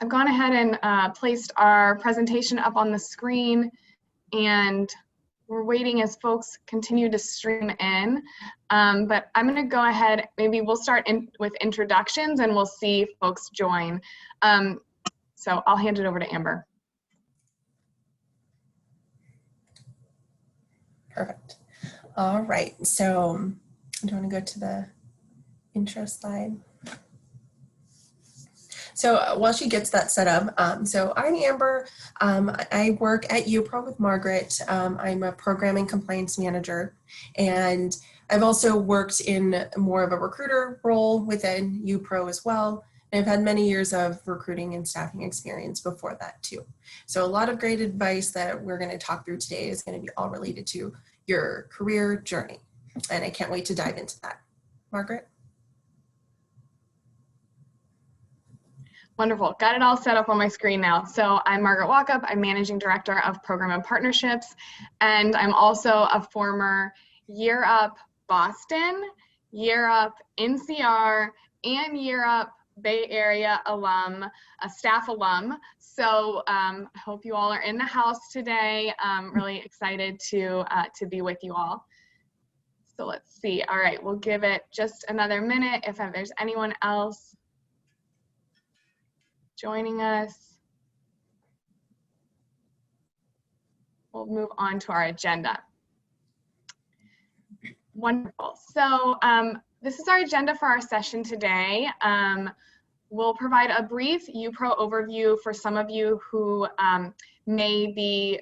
I've gone ahead and placed our presentation up on the screen, and we're waiting as folks continue to stream in. But I'm going to go ahead, maybe we'll start with introductions and we'll see folks join. So I'll hand it over to Amber. Perfect. All right, so do you want to go to the intro slide? So while she gets that set up, so I'm Amber. I work at YUPRO with Margaret. I'm a programming compliance manager, and I've also worked in more of a recruiter role within YUPRO as well. And I've had many years of recruiting and staffing experience before that too. So a lot of great advice that we're going to talk through today is going to be all related to your career journey. And I can't wait to dive into that. Margaret? Wonderful. Got it all set up on my screen now. So I'm Margaret Walkup. I'm Managing Director of Program and Partnerships, and I'm also a former Year Up Boston, Year Up NCR, and Year Up Bay Area alum, a staff alum. So I hope you all are in the house today. I'm really excited to be with you all. So let's see. All right, we'll give it just another minute if there's anyone else joining us. We'll move on to our agenda. Wonderful. So this is our agenda for our session today. We'll provide a brief YUPRO overview for some of you who may be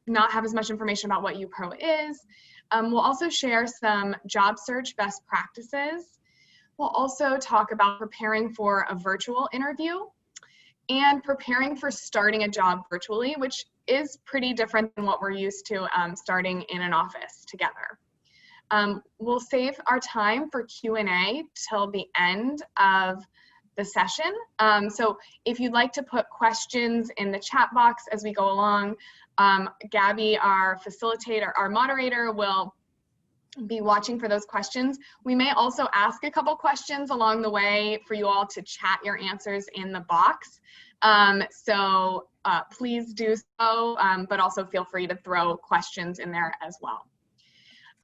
not have as much information about what YUPRO is. We'll also share some job search best practices. We'll also talk about preparing for a virtual interview and preparing for starting a job virtually, which is pretty different than what we're used to starting in an office together. We'll save our time for Q&A till the end of the session. So if you'd like to put questions in the chat box as we go along, Gabby, our facilitator, our moderator, will be watching for those questions. We may also ask a couple questions along the way for you all to chat your answers in the box. So please do so, but also feel free to throw questions in there as well.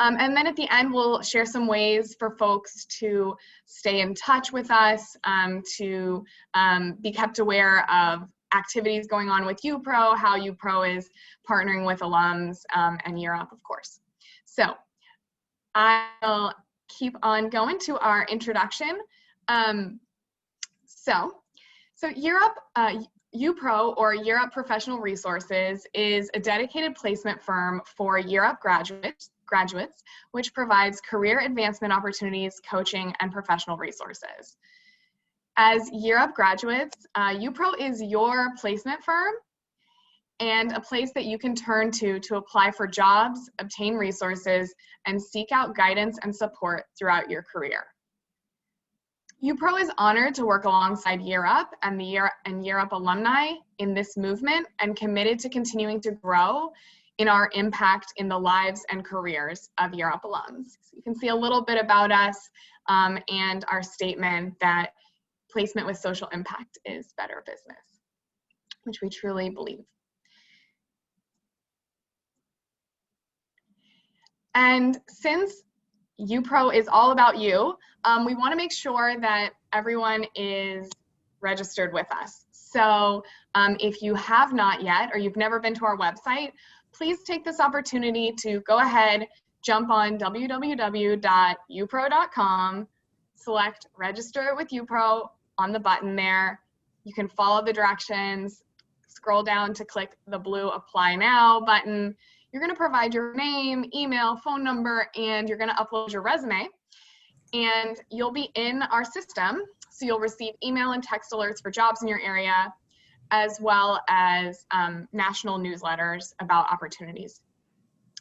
And then at the end, we'll share some ways for folks to stay in touch with us, to be kept aware of activities going on with YUPRO, how YUPRO is partnering with alums, and Year Up, of course. So I'll keep on going to our introduction. So Year Up, YUPRO, or Year Up Professional Resources, is a dedicated placement firm for Year Up graduates, which provides career advancement opportunities, coaching, and professional resources. As Year Up graduates, YUPRO is your placement firm and a place that you can turn to apply for jobs, obtain resources, and seek out guidance and support throughout your career. YUPRO is honored to work alongside Year Up and the Year Up alumni in this movement, and committed to continuing to grow in our impact in the lives and careers of Year Up alums. So you can see a little bit about us and our statement that placement with social impact is better business, which we truly believe. And since YUPRO is all about you, we want to make sure that everyone is registered with us. So if you have not yet, or you've never been to our website, please take this opportunity to go ahead, jump on www.yupro.com, select register with YUPRO on the button there. You can follow the directions, scroll down to click the blue apply now button. You're going to provide your name, email, phone number, and you're going to upload your resume, and you'll be in our system. So you'll receive email and text alerts for jobs in your area, as well as national newsletters about opportunities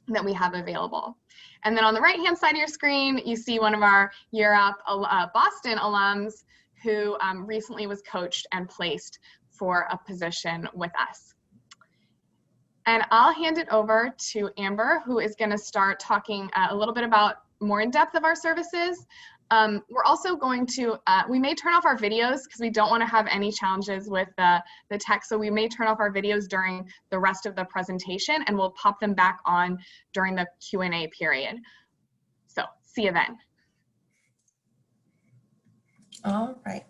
that we have available. And then on the right-hand side of your screen, you see one of our Year Up Boston alums who recently was coached and placed for a position with us. And I'll hand it over to Amber, who is going to start talking a little bit about more in depth of our services. We're also going to, we may turn off our videos because we don't want to have any challenges with the text. So we may turn off our videos during the rest of the presentation, and we'll pop them back on during the Q&A period. So see you then. All right.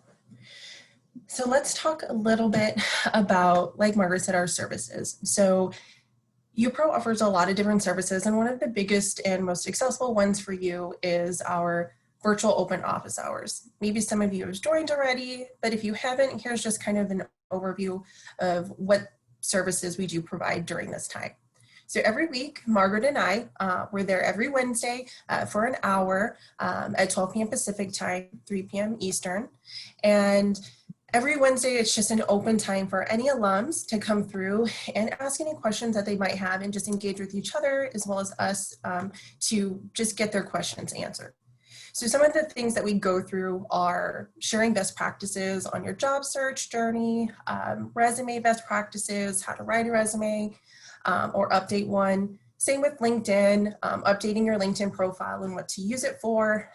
So let's talk a little bit about, like Margaret said, our services. So YUPRO offers a lot of different services, and one of the biggest and most accessible ones for you is our virtual open office hours. Maybe some of you have joined already, but if you haven't, here's just kind of an overview of what services we do provide during this time. So every week, Margaret and I, we're there every Wednesday for an hour at 12 p.m. Pacific time, 3 p.m. Eastern. And every Wednesday, it's just an open time for any alums to come through and ask any questions that they might have and just engage with each other as well as us to just get their questions answered. So some of the things that we go through are sharing best practices on your job search journey, resume best practices, how to write a resume or update one. Same with LinkedIn, updating your LinkedIn profile and what to use it for,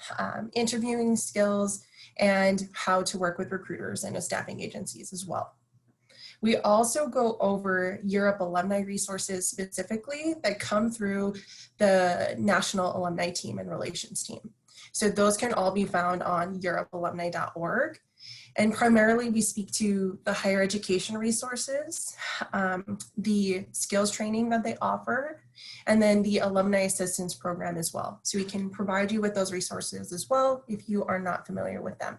interviewing skills, and how to work with recruiters and staffing agencies as well. We also go over Europe alumni resources specifically that come through the National Alumni Team and Relations Team. So those can all be found on europalumni.org. And primarily we speak to the higher education resources, the skills training that they offer, and then the alumni assistance program as well. So we can provide you with those resources as well if you are not familiar with them.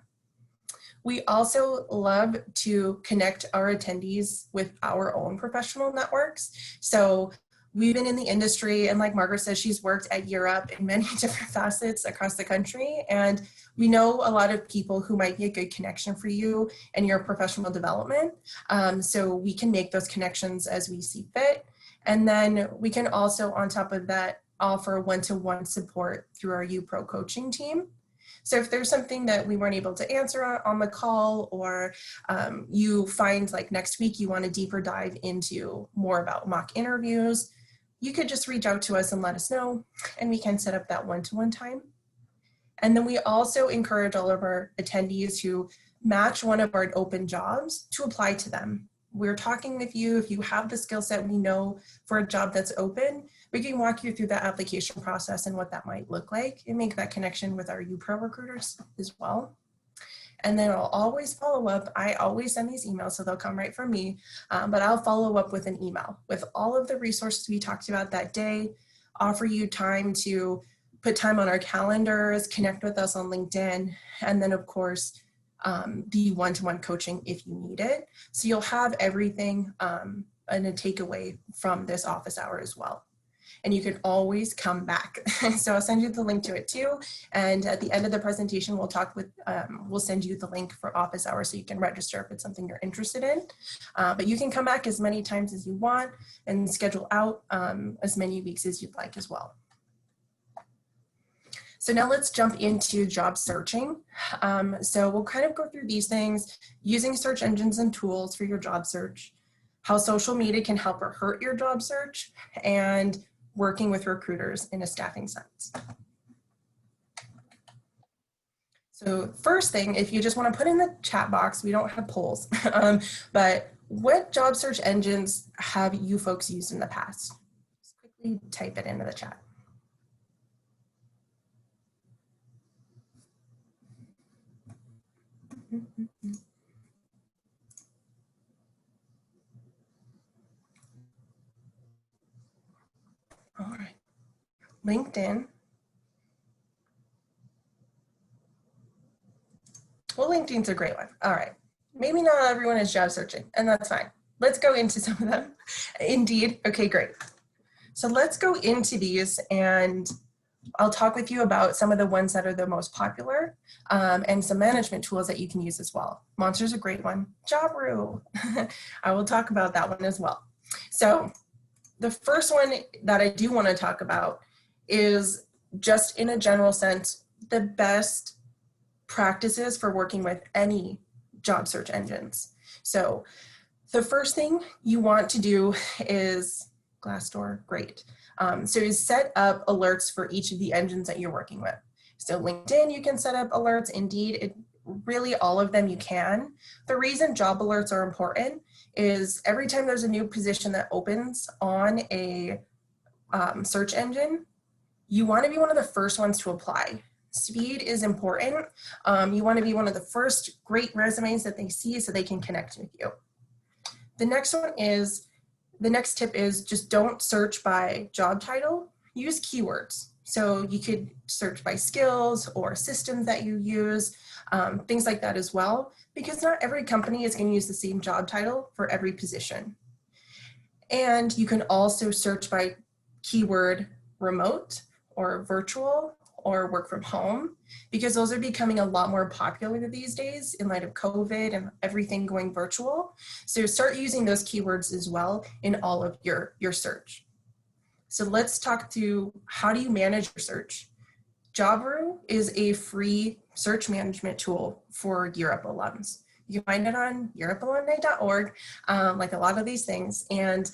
We also love to connect our attendees with our own professional networks. So we've been in the industry, and like Margaret says, she's worked at Europe in many different facets across the country. And we know a lot of people who might be a good connection for you and your professional development. So we can make those connections as we see fit. And then we can also, on top of that, offer one-to-one support through our YUPRO coaching team. So if there's something that we weren't able to answer on the call, or you find like next week you want a deeper dive into more about mock interviews, you could just reach out to us and let us know, and we can set up that one-to-one time. And then we also encourage all of our attendees who match one of our open jobs to apply to them. We're talking with you. If you have the skill set we know for a job that's open, we can walk you through that application process and what that might look like and make that connection with our YUPRO recruiters as well. And then I'll always follow up. I always send these emails, so they'll come right from me, but I'll follow up with an email with all of the resources we talked about that day, offer you time to put time on our calendars, connect with us on LinkedIn, and then of course, the one-to-one coaching if you need it. So you'll have everything and a takeaway from this office hour as well. And you can always come back. So I'll send you the link to it too. And at the end of the presentation, we'll send you the link for office hours so you can register if it's something you're interested in. But you can come back as many times as you want and schedule out as many weeks as you'd like as well. So now let's jump into job searching. So we'll kind of go through these things, using search engines and tools for your job search, how social media can help or hurt your job search, and working with recruiters in a staffing sense. So first thing, if you just want to put in the chat box, we don't have polls, but what job search engines have you folks used in the past? Just quickly type it into the chat. All right, LinkedIn. Well, LinkedIn's a great one. All right, maybe not everyone is job searching, and that's fine. Let's go into some of them. Indeed, okay, great. So let's go into these, and I'll talk with you about some of the ones that are the most popular and some management tools that you can use as well. Monster's a great one. YUPRO, I will talk about that one as well. So the first one that I do want to talk about is, just in a general sense, the best practices for working with any job search engines. So the first thing you want to do is Glassdoor, great. So you set up alerts for each of the engines that you're working with. So LinkedIn, you can set up alerts. Indeed, really all of them you can. The reason job alerts are important is every time there's a new position that opens on a search engine, you want to be one of the first ones to apply. Speed is important. You want to be one of the first great resumes that they see so they can connect with you. The next tip is just don't search by job title, use keywords. So you could search by skills or systems that you use, things like that as well, because not every company is going to use the same job title for every position. And you can also search by keyword remote or virtual or work from home, because those are becoming a lot more popular these days in light of COVID and everything going virtual. So start using those keywords as well in all of your search. So let's talk through how do you manage your search. YUPRO is a free search management tool for Europe alums. You can find it on europalumni.org, like a lot of these things. And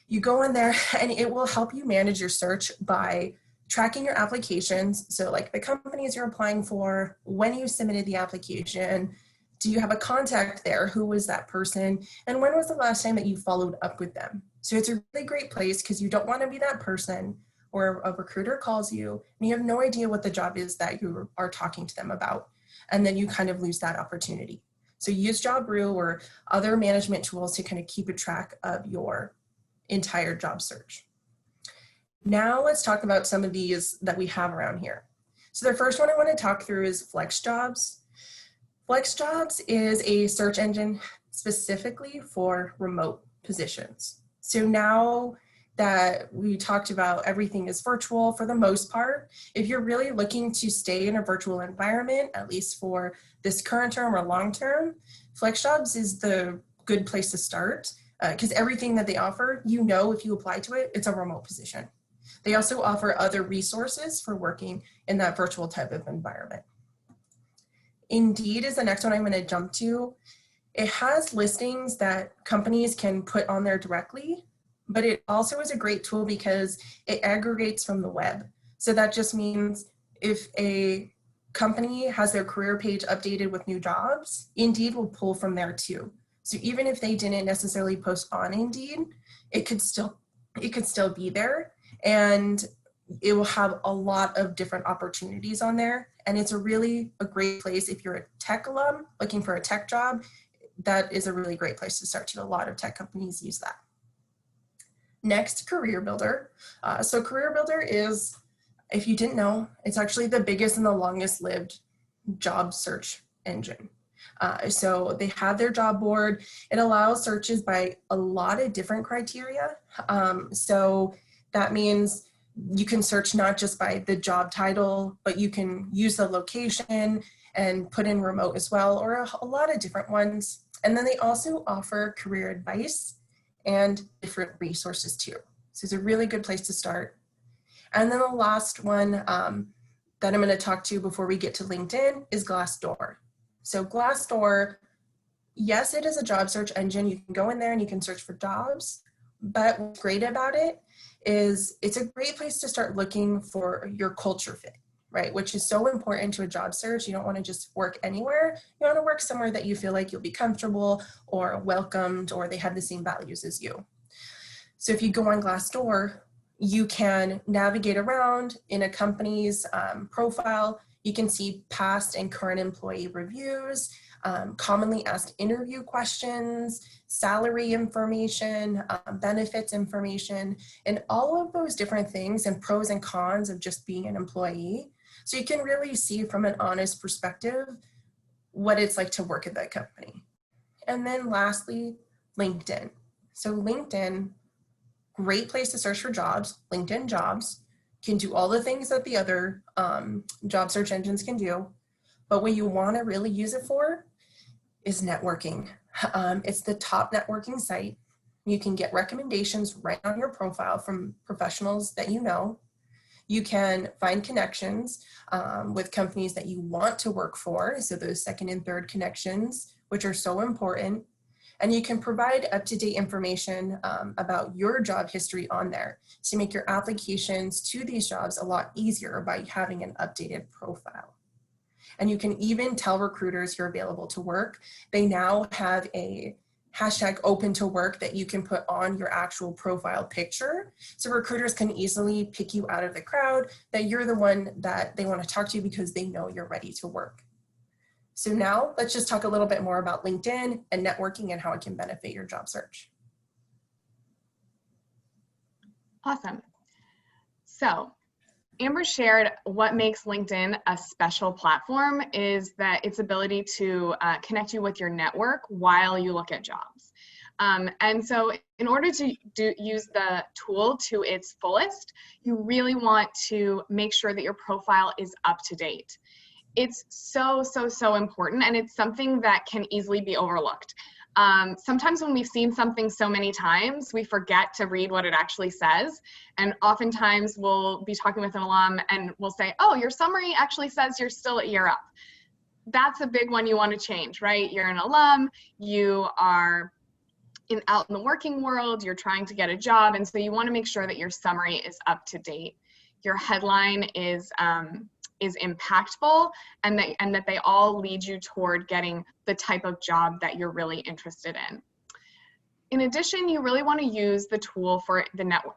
you go in there and it will help you manage your search by tracking your applications. So like the companies you're applying for, when you submitted the application, do you have a contact there? Who was that person? And when was the last time that you followed up with them? So it's a really great place because you don't want to be that person where a recruiter calls you and you have no idea what the job is that you are talking to them about. And then you kind of lose that opportunity. So use YUPRO or other management tools to kind of keep a track of your entire job search. Now let's talk about some of these that we have around here. So the first one I want to talk through is FlexJobs. FlexJobs is a search engine specifically for remote positions. So now that we talked about everything is virtual for the most part, if you're really looking to stay in a virtual environment, at least for this current term or long term, FlexJobs is the good place to start because everything that they offer, you know, if you apply to it, it's a remote position. They also offer other resources for working in that virtual type of environment. Indeed is the next one I'm going to jump to. It has listings that companies can put on there directly, but it also is a great tool because it aggregates from the web. So that just means if a company has their career page updated with new jobs, Indeed will pull from there too. So even if they didn't necessarily post on Indeed, it could still be there, and it will have a lot of different opportunities on there. And it's a great place if you're a tech alum looking for a tech job. That is a really great place to start too. A lot of tech companies use that. Next, Career Builder. So Career Builder is, if you didn't know, it's actually the biggest and the longest lived job search engine. So they have their job board. It allows searches by a lot of different criteria. So that means you can search not just by the job title, but you can use the location and put in remote as well, or a lot of different ones. And then they also offer career advice and different resources too. So it's a really good place to start. And then the last one that I'm going to talk to before we get to LinkedIn is Glassdoor. So Glassdoor, yes, it is a job search engine. You can go in there and you can search for jobs, but what's great about it is it's a great place to start looking for your culture fit, right? Which is so important to a job search. You don't want to just work anywhere. You want to work somewhere that you feel like you'll be comfortable or welcomed, or they have the same values as you. So if you go on Glassdoor, you can navigate around in a company's profile. You can see past and current employee reviews, commonly asked interview questions, salary information, benefits information, and all of those different things and pros and cons of just being an employee. So you can really see from an honest perspective what it's like to work at that company. And then lastly, LinkedIn. So LinkedIn, great place to search for jobs. LinkedIn Jobs can do all the things that the other job search engines can do, but what you want to really use it for is networking. It's the top networking site. You can get recommendations right on your profile from professionals that you know. You can find connections with companies that you want to work for, so those second and third connections, which are so important. And you can provide up-to-date information about your job history on there to make your applications to these jobs a lot easier by having an updated profile. And you can even tell recruiters you're available to work. They now have a hashtag open to work that you can put on your actual profile picture. So recruiters can easily pick you out of the crowd, that you're the one that they want to talk to because they know you're ready to work. So now let's just talk a little bit more about LinkedIn and networking and how it can benefit your job search. Awesome. So Amber shared what makes LinkedIn a special platform is that its ability to connect you with your network while you look at jobs. And so in order to use the tool to its fullest, you really want to make sure that your profile is up to date. It's so important, and it's something that can easily be overlooked. Sometimes when we've seen something so many times, we forget to read what it actually says. And oftentimes we'll be talking with an alum and we'll say, oh, your summary actually says you're still at year up. That's a big one you want to change, right? You're an alum, you are out in the working world, you're trying to get a job. And so you want to make sure that your summary is up to date. Your headline is impactful, and that they all lead you toward getting the type of job that you're really interested in. In addition, you really want to use the tool for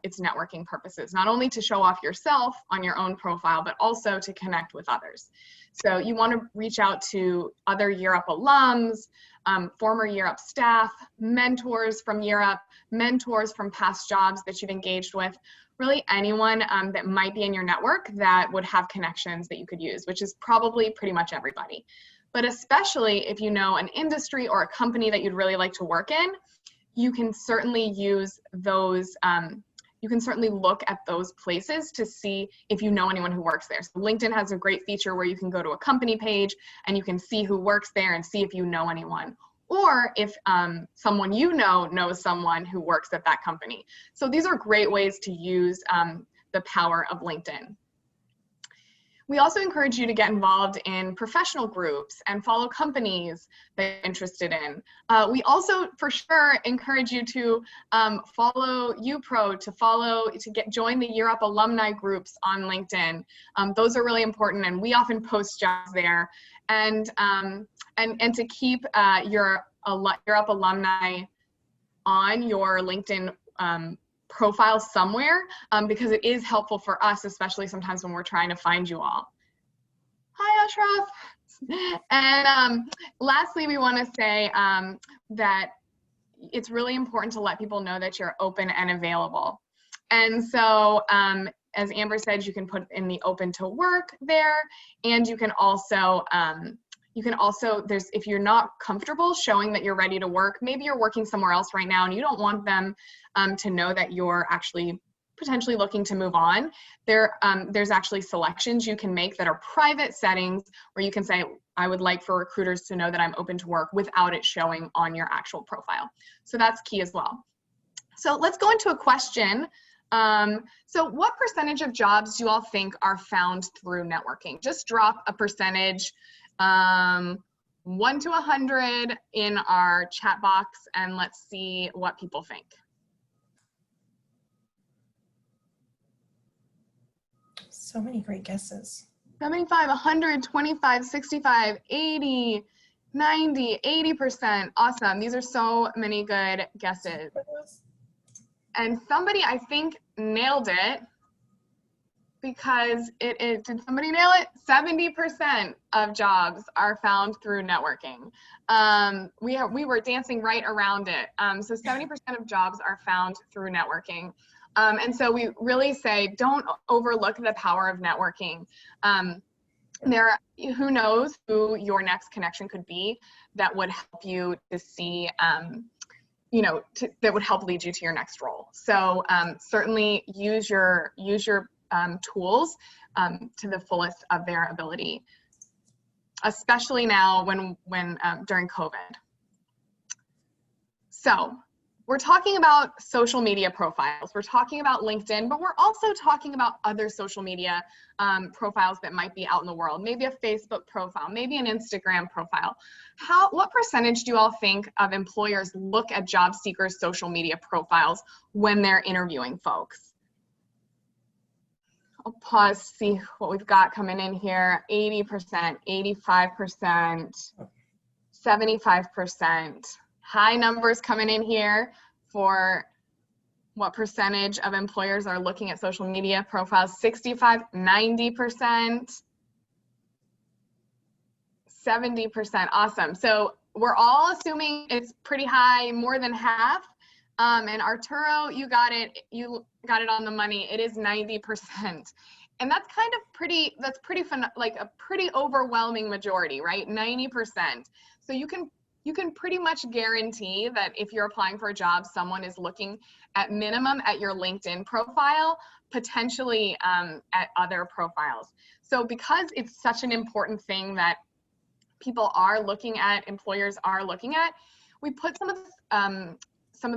its networking purposes, not only to show off yourself on your own profile, but also to connect with others. So you want to reach out to other Year Up alums, former Year Up staff, mentors from Year Up, mentors from past jobs that you've engaged with, really anyone that might be in your network that would have connections that you could use, which is probably pretty much everybody. But especially if you know an industry or a company that you'd really like to work in, you can certainly use those, you can certainly look at those places to see if you know anyone who works there. So LinkedIn has a great feature where you can go to a company page and you can see who works there and see if you know anyone. Or if someone you know knows someone who works at that company. So these are great ways to use the power of LinkedIn. We also encourage you to get involved in professional groups and follow companies that you're interested in. We also, for sure, encourage you to follow YUPRO, join the Year Up alumni groups on LinkedIn. Those are really important, and we often post jobs there. And to keep your Up alumni on your LinkedIn profile somewhere, because it is helpful for us, especially sometimes when we're trying to find you all. Hi, Ashraf. And lastly, we want to say that it's really important to let people know that you're open and available. And so, as Amber said, you can put in the open to work there, and you can also, if you're not comfortable showing that you're ready to work, maybe you're working somewhere else right now and you don't want them to know that you're actually potentially looking to move on. There's actually selections you can make that are private settings where you can say, I would like for recruiters to know that I'm open to work without it showing on your actual profile. So that's key as well. So let's go into a question. So what percentage of jobs do you all think are found through networking? Just drop a percentage, 1 to 100 in our chat box, and let's see what people think. So many great guesses. 75, 100, 25, 65, 80, 90, 80%. Awesome. These are so many good guesses. And somebody, I think, nailed it, because did somebody nail it? 70% of jobs are found through networking. We were dancing right around it. So 70% of jobs are found through networking. And so we really say, don't overlook the power of networking. Who knows who your next connection could be that would help you to see, that would help lead you to your next role. So certainly use your tools to the fullest of their ability, especially now when during COVID. So we're talking about social media profiles. We're talking about LinkedIn, but we're also talking about other social media profiles that might be out in the world. Maybe a Facebook profile, maybe an Instagram profile. What percentage do you all think of employers look at job seekers' social media profiles when they're interviewing folks? I'll pause, see what we've got coming in here. 80%, 85%, 75%. High numbers coming in here for what percentage of employers are looking at social media profiles. 65, 90%, 70%. Awesome. So we're all assuming it's pretty high, more than half. And Arturo, you got it on the money. It is 90%. And that's kind of pretty fun, like a pretty overwhelming majority, right? 90%. So you can pretty much guarantee that if you're applying for a job, someone is looking at minimum at your LinkedIn profile, potentially at other profiles. So because it's such an important thing that people are looking at, employers are looking at, we put some of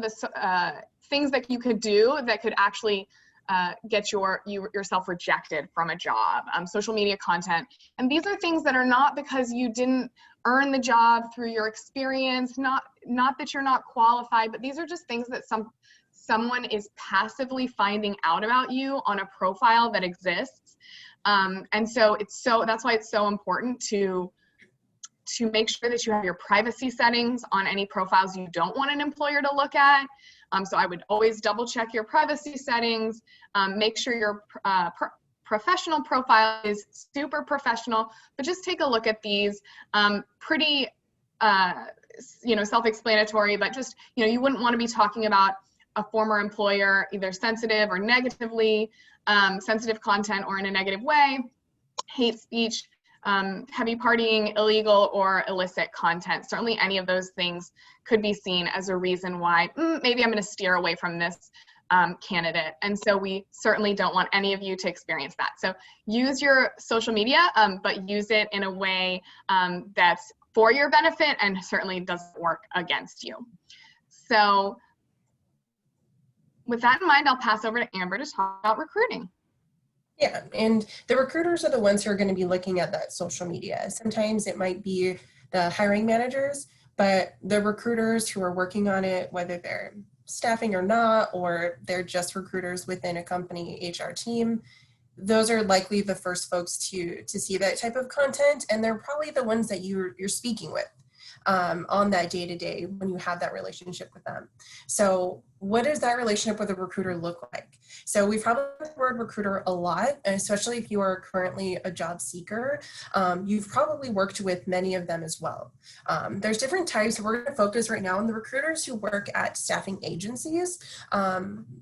the things that you could do that could actually get yourself rejected from a job, social media content. And these are things that are not because you didn't earn the job through your experience, not that you're not qualified, but these are just things that someone is passively finding out about you on a profile that exists. And so that's why it's so important to make sure that you have your privacy settings on any profiles you don't want an employer to look at. So I would always double check your privacy settings, make sure your professional profile is super professional, but just take a look at these. Pretty, self-explanatory, but just, you wouldn't want to be talking about a former employer, either sensitive or negatively, sensitive content or in a negative way, hate speech, heavy partying, illegal or illicit content. Certainly any of those things could be seen as a reason why maybe I'm going to steer away from this candidate. And so we certainly don't want any of you to experience that. So use your social media, but use it in a way that's for your benefit and certainly doesn't work against you. So with that in mind, I'll pass over to Amber to talk about recruiting. Yeah, and the recruiters are the ones who are going to be looking at that social media. Sometimes it might be the hiring managers, but the recruiters who are working on it, whether they're staffing or not, or they're just recruiters within a company HR team, those are likely the first folks to see that type of content, and they're probably the ones that you're speaking with on that day-to-day when you have that relationship with them. So what does that relationship with a recruiter look like? So we've probably heard the word recruiter a lot, and especially if you are currently a job seeker, you've probably worked with many of them as well. There's different types. We're going to focus right now on the recruiters who work at staffing agencies,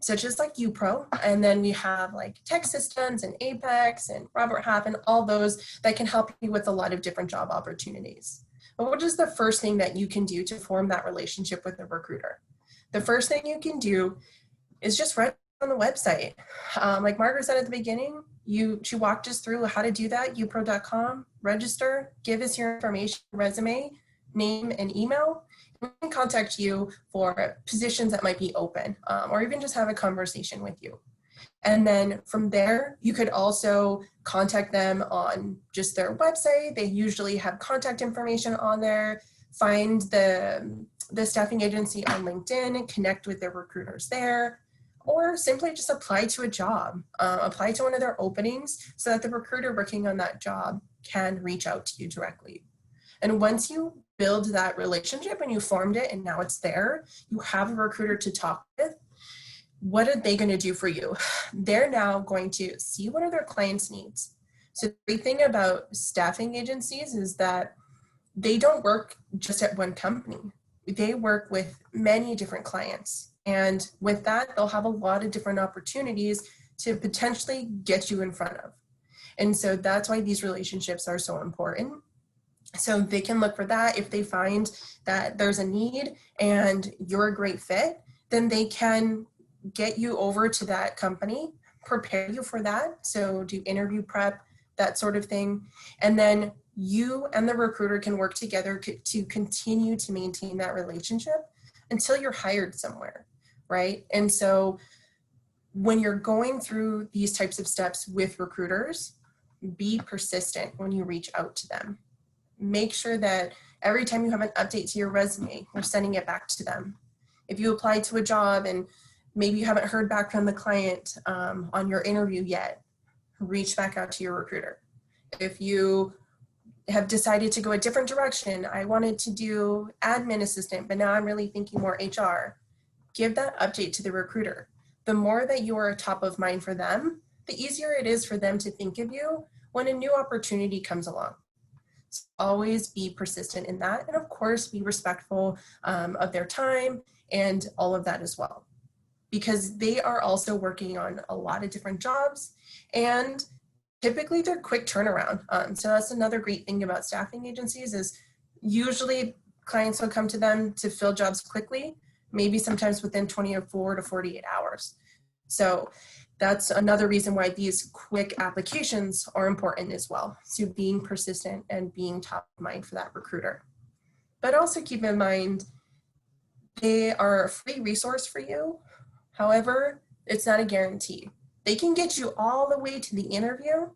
such as like YUPRO, and then we have like Tech Systems and Apex and Robert Half and all those that can help you with a lot of different job opportunities. But what is the first thing that you can do to form that relationship with a recruiter? The first thing you can do is just write on the website. Like Margaret said at the beginning, she walked us through how to do that, yupro.com, register, give us your information, resume, name, and email. We can contact you for positions that might be open, or even just have a conversation with you. And then from there, you could also contact them on just their website. They usually have contact information on there. Find the staffing agency on LinkedIn, connect with their recruiters there, or simply just apply to a job. Apply to one of their openings so that the recruiter working on that job can reach out to you directly. And once you build that relationship and you formed it and now it's there, you have a recruiter to talk with. What are they going to do for you? They're now going to see what are their clients' needs. So the great thing about staffing agencies is that they don't work just at one company. They work with many different clients. And with that, they'll have a lot of different opportunities to potentially get you in front of. And so that's why these relationships are so important. So they can look for that. If they find that there's a need and you're a great fit, then they can get you over to that company, prepare you for that. So do interview prep, that sort of thing. And then you and the recruiter can work together to continue to maintain that relationship until you're hired somewhere, right? And so when you're going through these types of steps with recruiters, be persistent when you reach out to them. Make sure that every time you have an update to your resume, you're sending it back to them. If you apply to a job and maybe you haven't heard back from the client on your interview yet, reach back out to your recruiter. If you have decided to go a different direction, I wanted to do admin assistant, but now I'm really thinking more HR, give that update to the recruiter. The more that you are top of mind for them, the easier it is for them to think of you when a new opportunity comes along. So always be persistent in that, and of course be respectful of their time and all of that as well, because they are also working on a lot of different jobs, and typically they're quick turnaround. So that's another great thing about staffing agencies is usually clients will come to them to fill jobs quickly, maybe sometimes within 24 to 48 hours. So that's another reason why these quick applications are important as well. So being persistent and being top of mind for that recruiter. But also keep in mind, they are a free resource for you. However, it's not a guarantee. They can get you all the way to the interview,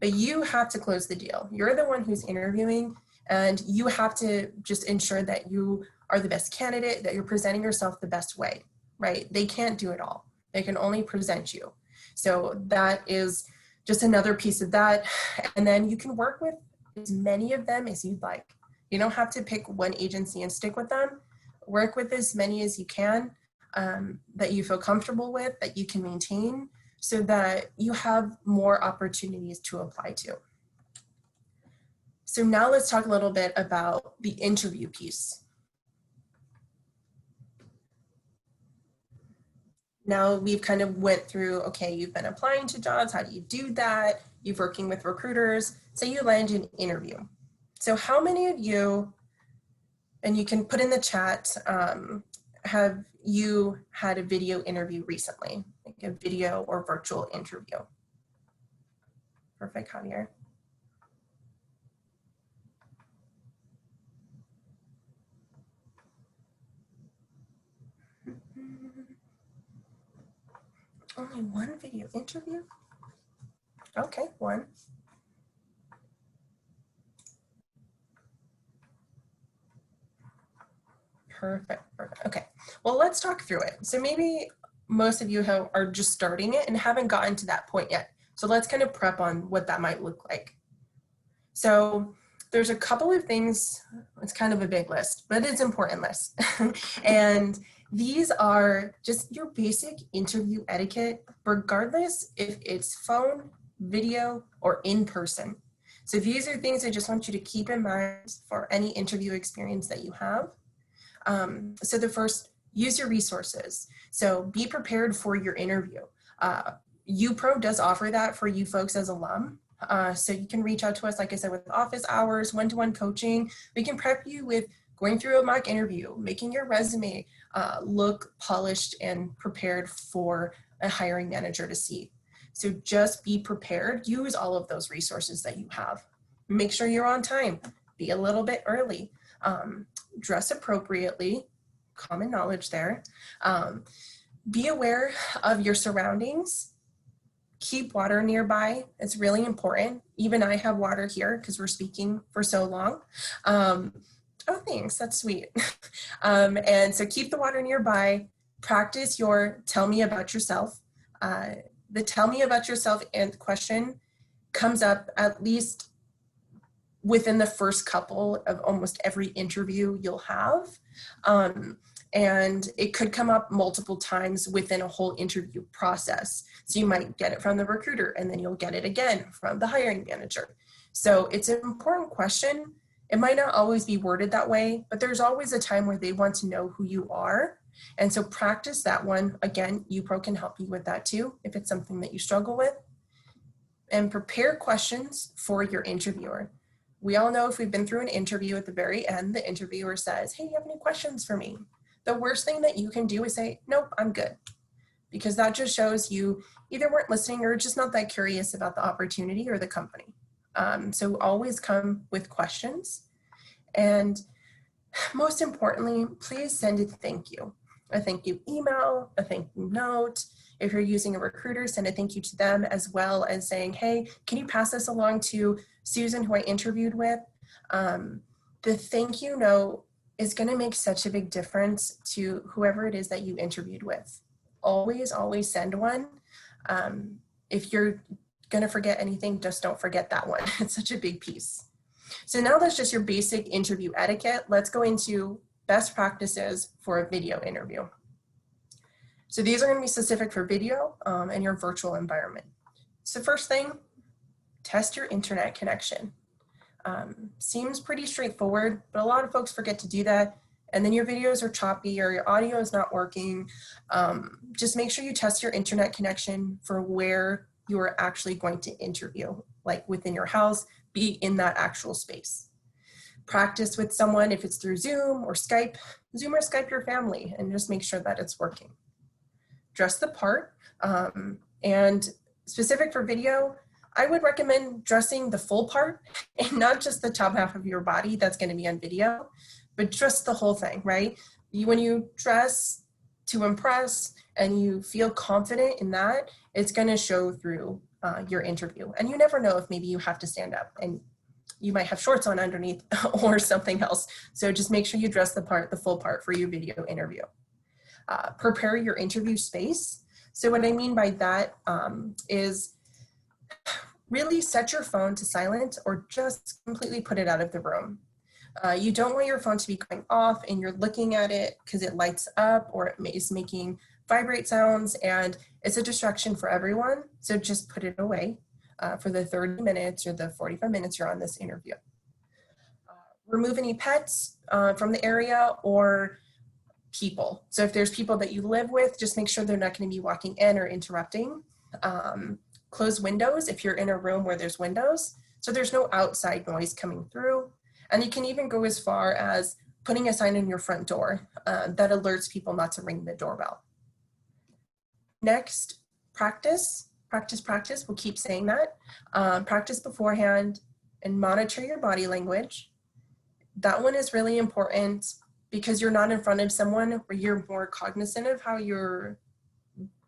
but you have to close the deal. You're the one who's interviewing, and you have to just ensure that you are the best candidate, that you're presenting yourself the best way, right? They can't do it all. They can only present you. So that is just another piece of that. And then you can work with as many of them as you'd like. You don't have to pick one agency and stick with them. Work with as many as you can that you feel comfortable with, that you can maintain, so that you have more opportunities to apply to. So now let's talk a little bit about the interview piece. Now we've kind of went through, okay, you've been applying to jobs, how do you do that? You're working with recruiters, say you land an interview. So how many of you, and you can put in the chat, have you had a video interview recently, like a video or virtual interview? Perfect, Javier. Only one video interview? Okay, one. Perfect, perfect. Okay, well, let's talk through it. So maybe most of you are just starting it and haven't gotten to that point yet. So let's kind of prep on what that might look like. So there's a couple of things, it's kind of a big list, but it's an important list. And these are just your basic interview etiquette, regardless if it's phone, video, or in person. So these are things I just want you to keep in mind for any interview experience that you have. So the first, use your resources. So be prepared for your interview. YUPRO does offer that for you folks as alum. So you can reach out to us, like I said, with office hours, one-to-one coaching. We can prep you with going through a mock interview, making your resume look polished and prepared for a hiring manager to see. So just be prepared. Use all of those resources that you have. Make sure you're on time. Be a little bit early. Dress appropriately. Common knowledge there. Be aware of your surroundings. Keep water nearby. It's really important. Even I have water here because we're speaking for so long. Oh, thanks. That's sweet. And so keep the water nearby. Practice your tell me about yourself. The tell me about yourself and question comes up at least within the first couple of almost every interview you'll have. And it could come up multiple times within a whole interview process. So you might get it from the recruiter and then you'll get it again from the hiring manager. So it's an important question. It might not always be worded that way, but there's always a time where they want to know who you are. And so practice that one. Again, YUPRO can help you with that too, if it's something that you struggle with. And prepare questions for your interviewer. We all know if we've been through an interview at the very end, the interviewer says, hey, you have any questions for me? The worst thing that you can do is say, nope, I'm good. Because that just shows you either weren't listening or just not that curious about the opportunity or the company. So always come with questions. And Most importantly, please send a thank you email, a thank you note. If you're using a recruiter, send a thank you to them, as well as saying, hey, can you pass this along to Susan, who I interviewed with? The thank you note is going to make such a big difference to whoever it is that you interviewed with. Always, always send one. If you're going to forget anything, just don't forget that one. It's such a big piece. So now that's just your basic interview etiquette. Let's go into best practices for a video interview. So these are going to be specific for video and your virtual environment. So first thing, test your internet connection. Seems pretty straightforward, but a lot of folks forget to do that. And then your videos are choppy or your audio is not working. Just make sure you test your internet connection for where you are actually going to interview, like within your house, be in that actual space. Practice with someone if it's through Zoom or Skype your family, and just make sure that it's working. Dress the part, and specific for video, I would recommend dressing the full part and not just the top half of your body that's going to be on video, but just the whole thing, right? When you dress to impress and you feel confident in that, it's going to show through your interview. And you never know if maybe you have to stand up and you might have shorts on underneath or something else. So just make sure you dress the full part for your video interview. Prepare your interview space. So what I mean by that is really set your phone to silent or just completely put it out of the room. You don't want your phone to be going off and you're looking at it because it lights up or it is making vibrate sounds, and it's a distraction for everyone. So just put it away for the 30 minutes or the 45 minutes you're on this interview. Remove any pets from the area or people. So if there's people that you live with, just make sure they're not going to be walking in or interrupting. Close windows if you're in a room where there's windows, so there's no outside noise coming through. And you can even go as far as putting a sign on your front door that alerts people not to ring the doorbell. Next, practice. We'll keep saying that. Practice beforehand and monitor your body language. That one is really important because you're not in front of someone where you're more cognizant of how you're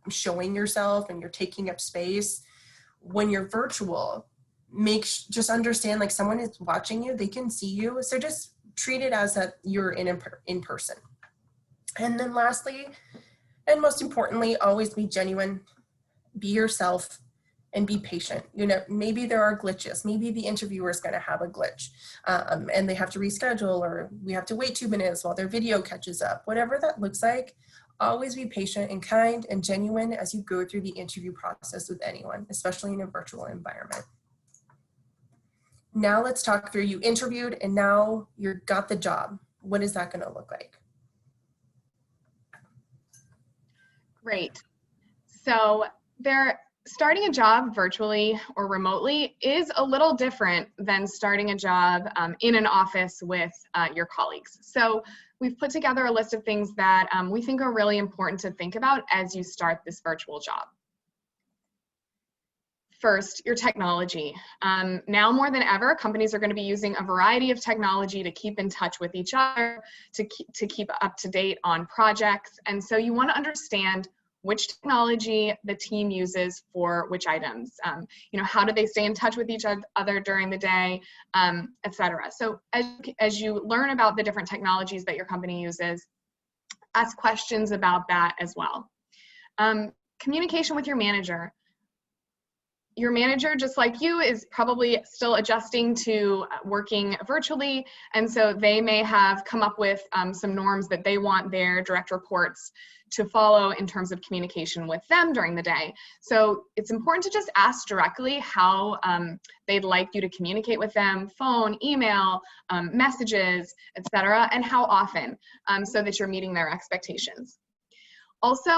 showing yourself and you're taking up space. When you're virtual, just understand like someone is watching you, they can see you. So just treat it as that you're in person. And then lastly, and most importantly, always be genuine, be yourself, and be patient. You know, maybe there are glitches. Maybe the interviewer is going to have a glitch and they have to reschedule, or we have to wait 2 minutes while their video catches up. Whatever that looks like, always be patient and kind and genuine as you go through the interview process with anyone, especially in a virtual environment. Now let's talk through, you interviewed and now you got the job. What is that going to look like? Great. So starting a job virtually or remotely is a little different than starting a job in an office with your colleagues. So we've put together a list of things that we think are really important to think about as you start this virtual job. First, your technology. Now more than ever, companies are going to be using a variety of technology to keep in touch with each other, to keep up to date on projects. And so you want to understand which technology the team uses for which items. You know, how do they stay in touch with each other during the day, etc. So as you learn about the different technologies that your company uses, ask questions about that as well. Communication with your manager. Your manager, just like you, is probably still adjusting to working virtually, and so they may have come up with some norms that they want their direct reports to follow in terms of communication with them during the day. So it's important to just ask directly how they'd like you to communicate with them: phone, email, messages, etc., and how often, so that you're meeting their expectations. Also,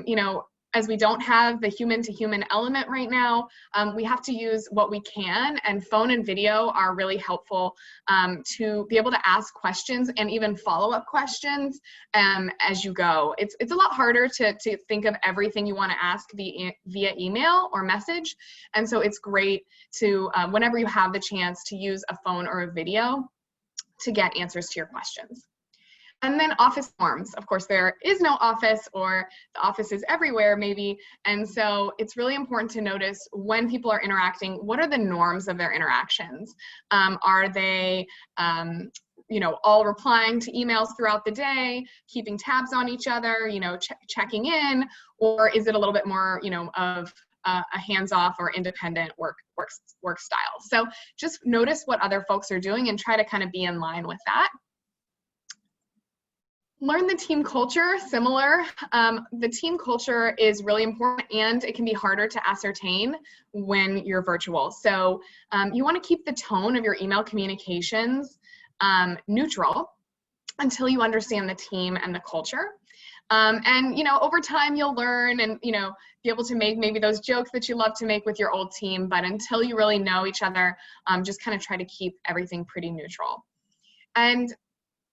you know, as we don't have the human-to-human element right now, we have to use what we can, and phone and video are really helpful to be able to ask questions and even follow-up questions as you go. It's a lot harder to think of everything you want to ask via email or message, and so it's great to, whenever you have the chance, to use a phone or a video. to get answers to your questions. And then office norms. Of course, there is no office, or the office is everywhere maybe. And so it's really important to notice when people are interacting, what are the norms of their interactions? Are they, you know, all replying to emails throughout the day, keeping tabs on each other, you know, checking in, or is it a little bit more, you know, of a hands-off or independent work style? So just notice what other folks are doing and try to kind of be in line with that. Learn the team culture, similar. The team culture is really important, and it can be harder to ascertain when you're virtual. So you want to keep the tone of your email communications neutral until you understand the team and the culture. And, you know, over time you'll learn and, you know, be able to make maybe those jokes that you love to make with your old team, but until you really know each other, just kind of try to keep everything pretty neutral. And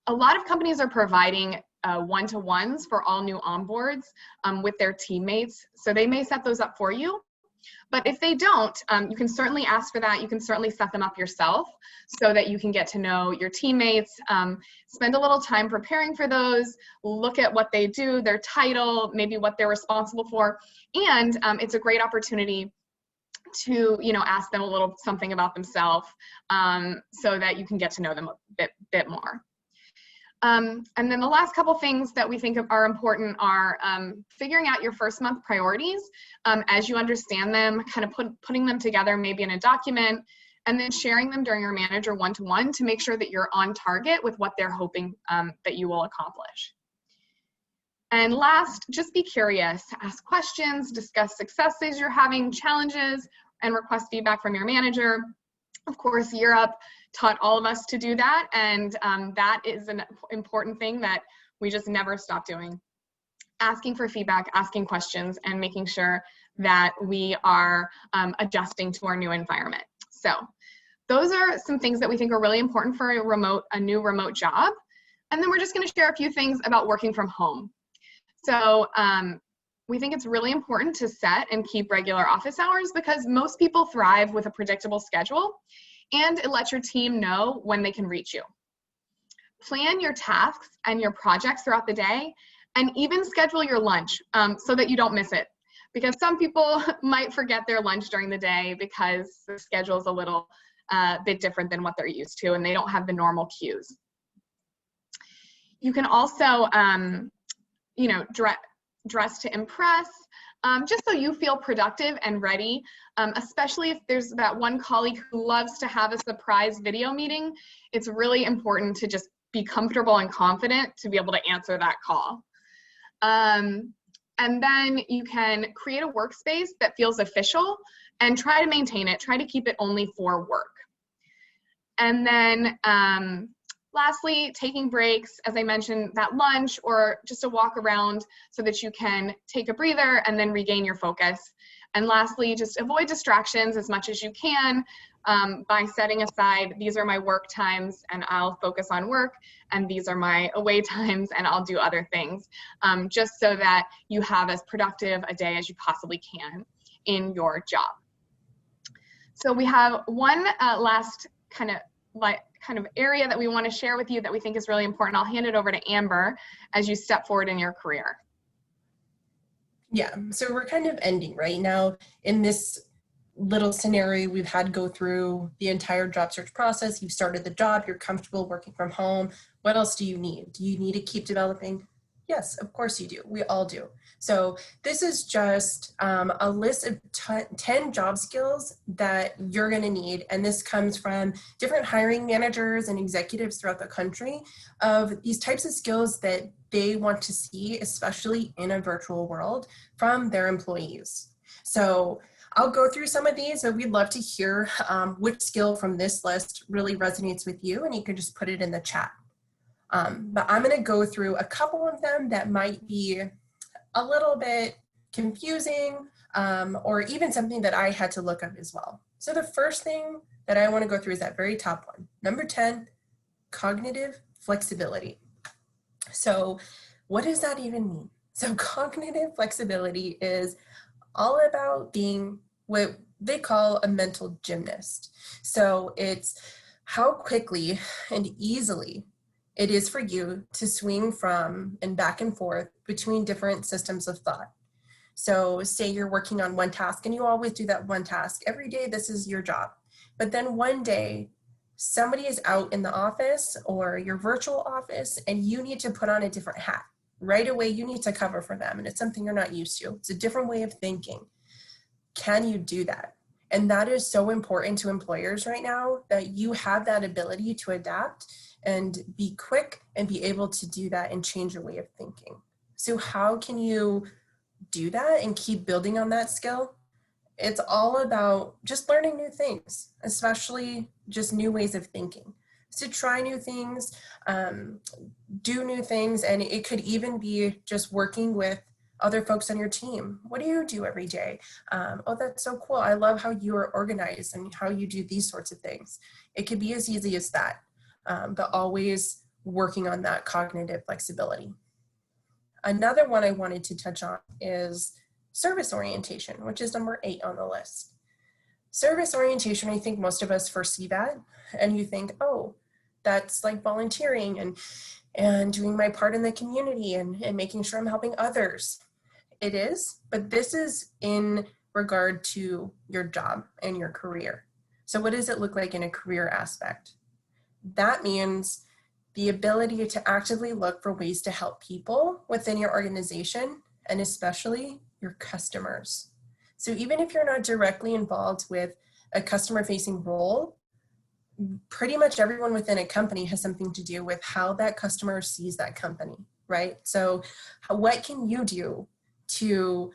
a lot of companies are providing one-to-ones for all new onboards with their teammates. So they may set those up for you. But if they don't, you can certainly ask for that. You can certainly set them up yourself so that you can get to know your teammates, spend a little time preparing for those, look at what they do, their title, maybe what they're responsible for. And it's a great opportunity to, you know, ask them a little something about themselves so that you can get to know them a bit more. And then the last couple things that we think are important are figuring out your first month priorities as you understand them, kind of putting them together maybe in a document, and then sharing them during your manager one-to-one to make sure that you're on target with what they're hoping that you will accomplish. And last, just be curious, ask questions, discuss successes you're having, challenges, and request feedback from your manager. Of course, Europe taught all of us to do that, and that is an important thing that we just never stop doing. Asking for feedback, asking questions, and making sure that we are adjusting to our new environment. So those are some things that we think are really important for a new remote job. And then we're just going to share a few things about working from home. So we think it's really important to set and keep regular office hours because most people thrive with a predictable schedule, and it lets your team know when they can reach you. Plan your tasks and your projects throughout the day, and even schedule your lunch so that you don't miss it. Because some people might forget their lunch during the day because the schedule is a little bit different than what they're used to, and they don't have the normal cues. You can also, you know, dress to impress, just so you feel productive and ready, especially if there's that one colleague who loves to have a surprise video meeting. It's really important to just be comfortable and confident to be able to answer that call. And then you can create a workspace that feels official and try to maintain it, try to keep it only for work. And then lastly, taking breaks, as I mentioned, that lunch or just a walk around so that you can take a breather and then regain your focus. And lastly, just avoid distractions as much as you can by setting aside, these are my work times and I'll focus on work, and these are my away times and I'll do other things, just so that you have as productive a day as you possibly can in your job. So we have one last kind of area that we want to share with you that we think is really important. I'll hand it over to Amber as you step forward in your career. Yeah, so we're kind of ending right now. In this little scenario, we've had go through the entire job search process. You've started the job, you're comfortable working from home. What else do you need? Do you need to keep developing? Yes, of course you do. We all do. So this is just a list of 10 job skills that you're going to need. And this comes from different hiring managers and executives throughout the country of these types of skills that they want to see, especially in a virtual world, from their employees. So I'll go through some of these, but we'd love to hear which skill from this list really resonates with you, and you can just put it in the chat. But I'm going to go through a couple of them that might be a little bit confusing or even something that I had to look up as well. So the first thing that I want to go through is that very top one. Number 10, cognitive flexibility. So what does that even mean? So cognitive flexibility is all about being what they call a mental gymnast. So it's how quickly and easily it is for you to swing from and back and forth between different systems of thought. So say you're working on one task and you always do that one task. Every day, this is your job. But then one day, somebody is out in the office or your virtual office and you need to put on a different hat. Right away, you need to cover for them. And it's something you're not used to. It's a different way of thinking. Can you do that? And that is so important to employers right now, that you have that ability to adapt and be quick and be able to do that and change your way of thinking. So how can you do that and keep building on that skill? It's all about just learning new things, especially just new ways of thinking. So try new things, do new things, and it could even be just working with other folks on your team. What do you do every day? Oh, that's so cool. I love how you are organized and how you do these sorts of things. It could be as easy as that, but always working on that cognitive flexibility. Another one I wanted to touch on is service orientation, which is number 8 on the list. Service orientation, I think most of us foresee that, and you think, oh, that's like volunteering and doing my part in the community and making sure I'm helping others. It is, but this is in regard to your job and your career. So what does it look like in a career aspect? That means the ability to actively look for ways to help people within your organization and especially your customers. So even if you're not directly involved with a customer-facing role, pretty much everyone within a company has something to do with how that customer sees that company, right? So what can you do to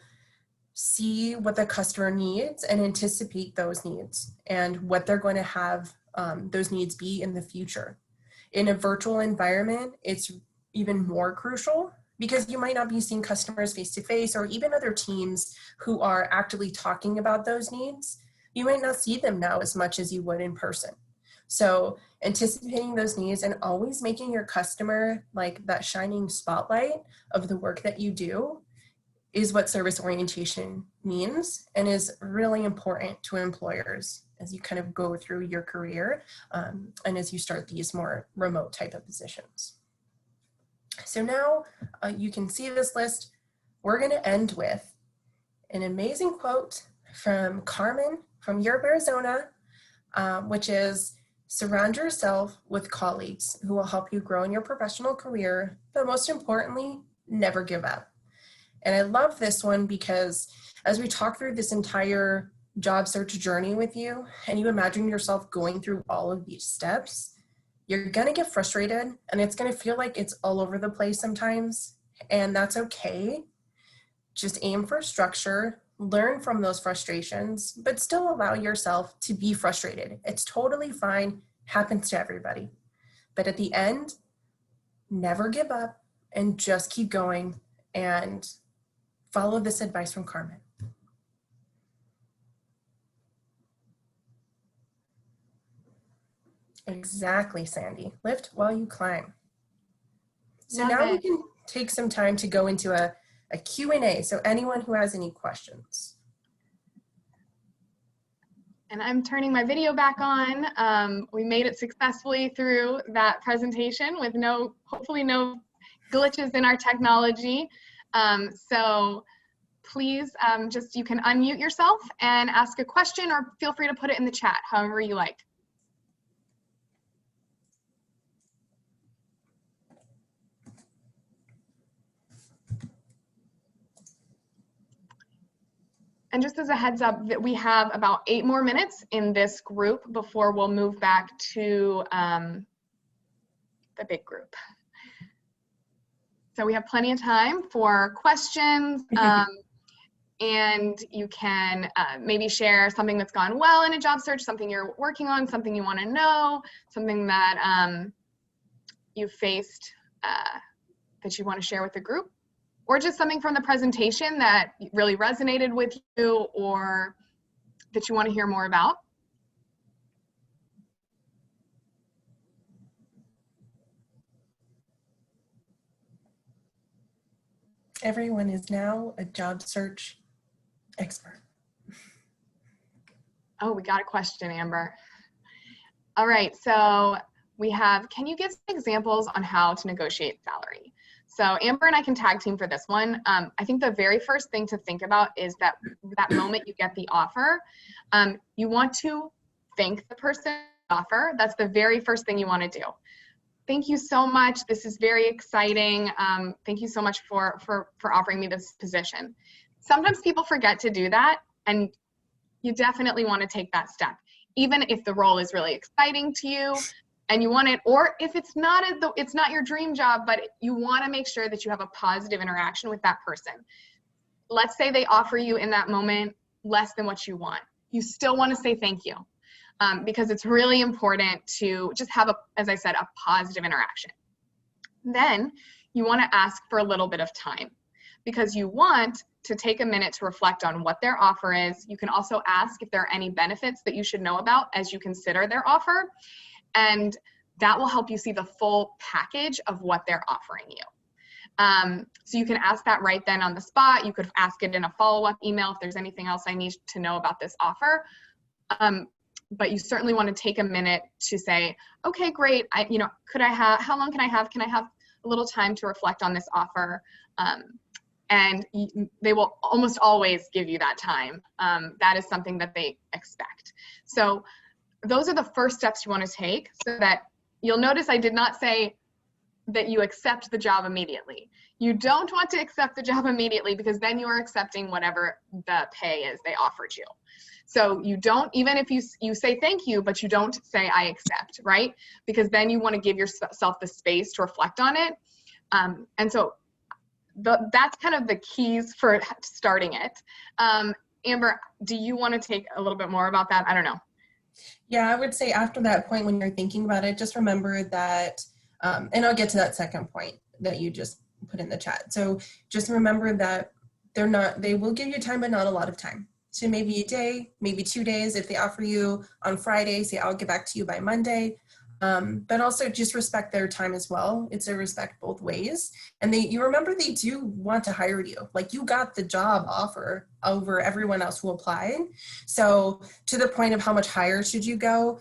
see what the customer needs and anticipate those needs and what they're going to have those needs be in the future? In a virtual environment, it's even more crucial because you might not be seeing customers face to face, or even other teams who are actively talking about those needs. You might not see them now as much as you would in person. So anticipating those needs and always making your customer like that shining spotlight of the work that you do is what service orientation means, and is really important to employers as you kind of go through your career and as you start these more remote type of positions. So now you can see this list. We're going to end with an amazing quote from Carmen from Europe, Arizona, which is, surround yourself with colleagues who will help you grow in your professional career, but most importantly, never give up. And I love this one because as we talk through this entire job search journey with you, and you imagine yourself going through all of these steps, you're going to get frustrated and it's going to feel like it's all over the place sometimes. And that's okay. Just aim for structure, learn from those frustrations, but still allow yourself to be frustrated. It's totally fine, happens to everybody. But at the end, never give up and just keep going and follow this advice from Carmen. Exactly, Sandy. Lift while you climb. So Love now we it. can take some time to go into a Q&A. So anyone who has any questions. And I'm turning my video back on. We made it successfully through that presentation with hopefully no glitches in our technology. So please you can unmute yourself and ask a question, or feel free to put it in the chat, however you like. And just as a heads up, that we have about 8 more minutes in this group before we'll move back to the big group. So we have plenty of time for questions, and you can maybe share something that's gone well in a job search, something you're working on, something you want to know, something that you faced that you want to share with the group, or just something from the presentation that really resonated with you or that you want to hear more about. Everyone is now a job search expert. Oh, we got a question, Amber. All right, so we have, can you give some examples on how to negotiate salary? So Amber and I can tag team for this one. I think the very first thing to think about is that moment you get the offer, you want to thank the person offer. That's the very first thing you want to do. Thank you so much. This is very exciting. Thank you so much for offering me this position. Sometimes people forget to do that, and you definitely want to take that step, even if the role is really exciting to you and you want it, or if it's not your dream job, but you want to make sure that you have a positive interaction with that person. Let's say they offer you in that moment less than what you want. You still want to say thank you, because it's really important to just have as I said, a positive interaction. Then you want to ask for a little bit of time, because you want to take a minute to reflect on what their offer is. You can also ask if there are any benefits that you should know about as you consider their offer, and that will help you see the full package of what they're offering you. So you can ask that right then on the spot. You could ask it in a follow-up email if there's anything else I need to know about this offer. But you certainly want to take a minute to say, okay, great. How long can I have? Can I have a little time to reflect on this offer? And they will almost always give you that time. That is something that they expect. So those are the first steps you want to take, so that you'll notice I did not say that you accept the job immediately. You don't want to accept the job immediately, because then you are accepting whatever the pay is they offered you. So you don't, even if you say thank you, but you don't say I accept, right? Because then you want to give yourself the space to reflect on it. And so that's kind of the keys for starting it. Amber, do you want to take a little bit more about that? I don't know. Yeah, I would say after that point, when you're thinking about it, just remember that, and I'll get to that second point that you just put in the chat. So just remember that they will give you time, but not a lot of time. So maybe a day, maybe 2 days. If they offer you on Friday, say I'll get back to you by Monday. But also just respect their time as well. It's a respect both ways. And you remember they do want to hire you. Like, you got the job offer over everyone else who applied. So to the point of how much higher should you go,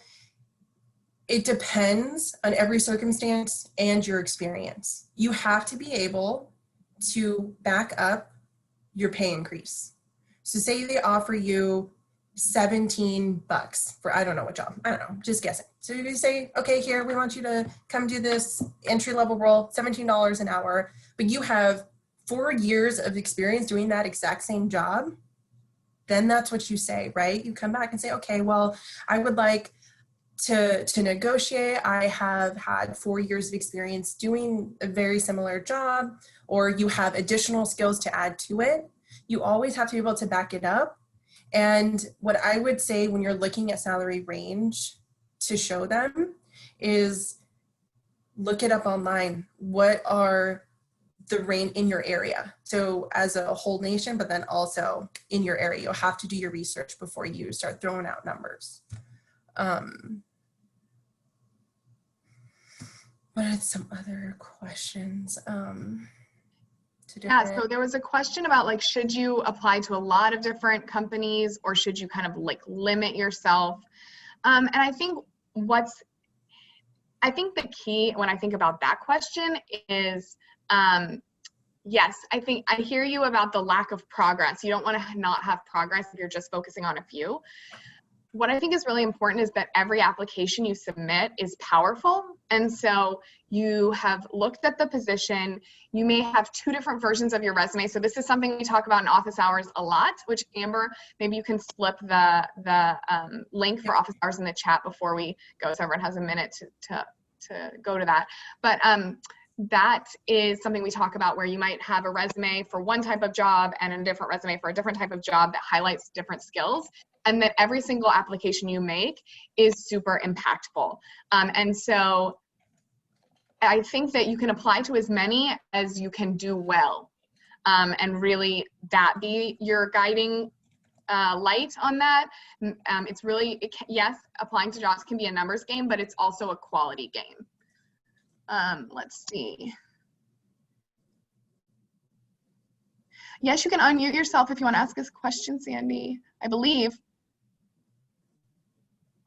it depends on every circumstance and your experience. You have to be able to back up your pay increase. So say they offer you $17 for, I don't know what job, I don't know, just guessing. So you say, okay, here, we want you to come do this entry-level role, $17 an hour, but you have 4 years of experience doing that exact same job, then that's what you say, right? You come back and say, okay, well, I would like to negotiate. I have had 4 years of experience doing a very similar job, or you have additional skills to add to it. You always have to be able to back it up. And what I would say when you're looking at salary range to show them is look it up online. What are the range in your area? So as a whole nation, but then also in your area, you'll have to do your research before you start throwing out numbers. What are some other questions? Yeah, so there was a question about, like, should you apply to a lot of different companies, or should you kind of like limit yourself? And I think the key when I think about that question is, yes, I think I hear you about the lack of progress. You don't want to not have progress if you're just focusing on a few. What I think is really important is that every application you submit is powerful. And so you have looked at the position, you may have 2 different versions of your resume. So this is something we talk about in office hours a lot, which Amber, maybe you can slip the link for office hours in the chat before we go, so everyone has a minute to go to that. But that is something we talk about, where you might have a resume for one type of job and a different resume for a different type of job that highlights different skills, and that every single application you make is super impactful. And so I think that you can apply to as many as you can do well, and really that be your guiding light on that. It's really, yes, applying to jobs can be a numbers game, but it's also a quality game. Let's see. Yes, you can unmute yourself if you want to ask us a question, Sandy, I believe.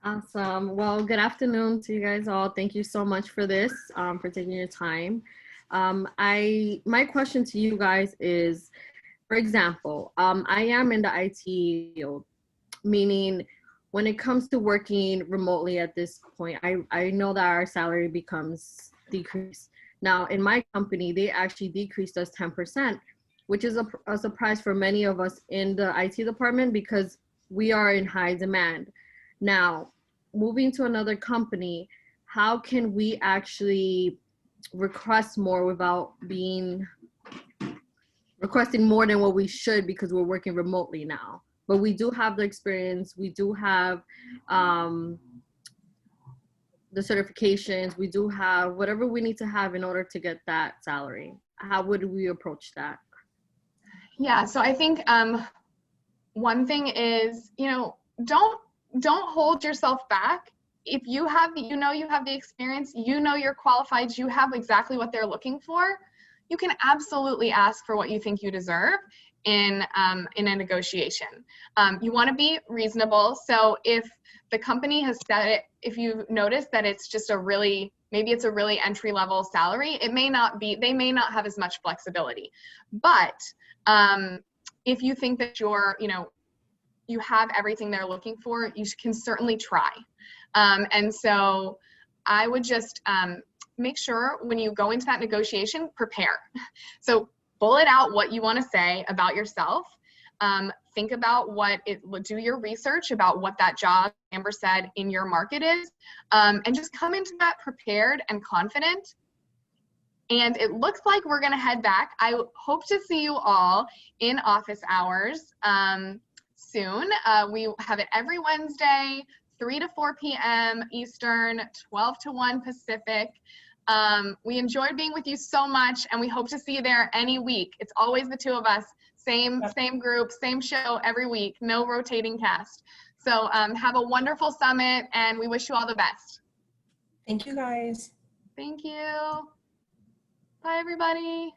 Awesome. Well, good afternoon to you guys all. Thank you so much for this, for taking your time. My question to you guys is, for example, I am in the IT field, meaning when it comes to working remotely at this point, I know that our salary becomes decreased. Now, in my company, they actually decreased us 10%, which is a surprise for many of us in the IT department because we are in high demand. Now, moving to another company, how can we actually request more without requesting more than what we should because we're working remotely now? But we do have the experience, we do have the certifications, we do have whatever we need to have in order to get that salary. How would we approach that? Yeah, so I think one thing is, don't hold yourself back. If you have, you have the experience, you're qualified, you have exactly what they're looking for, you can absolutely ask for what you think you deserve in a negotiation. You want to be reasonable. So if the company has set it, if you notice that it's just maybe it's a really entry level salary, they may not have as much flexibility. But if you think that you have everything they're looking for, you can certainly try. And so I would just make sure when you go into that negotiation, prepare. So bullet out what you want to say about yourself. Think about do your research about what that job, Amber said, in your market is, and just come into that prepared and confident. And it looks like we're going to head back. I hope to see you all in office hours soon. We have it every Wednesday, 3 to 4 p.m. Eastern, 12 to 1 Pacific. We enjoyed being with you so much, and we hope to see you there any week. It's always the two of us, same group, same show every week, no rotating cast. So have a wonderful summit, and we wish you all the best. Thank you, guys. Thank you. Bye, everybody.